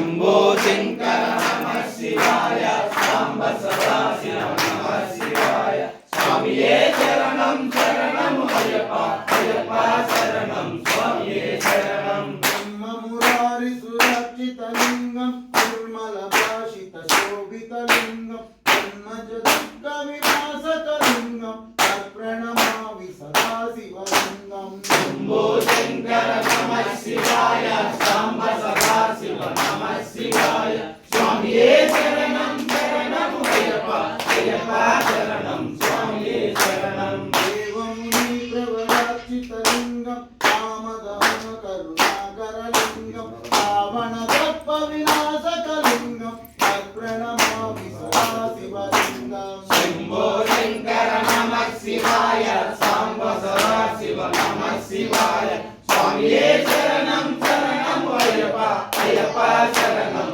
शंभो शंकर नमः शिवाय सांब सदाशिव नमः शिवाय स्वामिये शरणं शरणं अय्यप्पा अय्यप्पा शरणं स्वामिये शरणं ब्रह्ममुरारि सुरक्षितलिङ्गं निर्मलभाषितशोभितलिङ्गं जन्मजदुःखविनाशकलिङ्गं तत्प्रणमामि सदा शिवलिङ्गं शंभो शंकर नमः शिवाय सांब सदाशिव नमः शिवाय स्वामिये शरणं शरणं अय्यप्पा अय्यप्पा शरणं स्वामिये शरणं देवमुनि प्रवरार्चितलिङ्गं कामदहन करुणाकरलिङ्गं रावणदर्पविनाशकलिङ्गं तत्प्रणमामि सदा शिवलिङ्गं शंभो शंकर नमः शिवाय सांब सदाशिव नमः शिवाय स्वामिये शरणं शरणं अय्यप्पा अय्यप्पा शरणं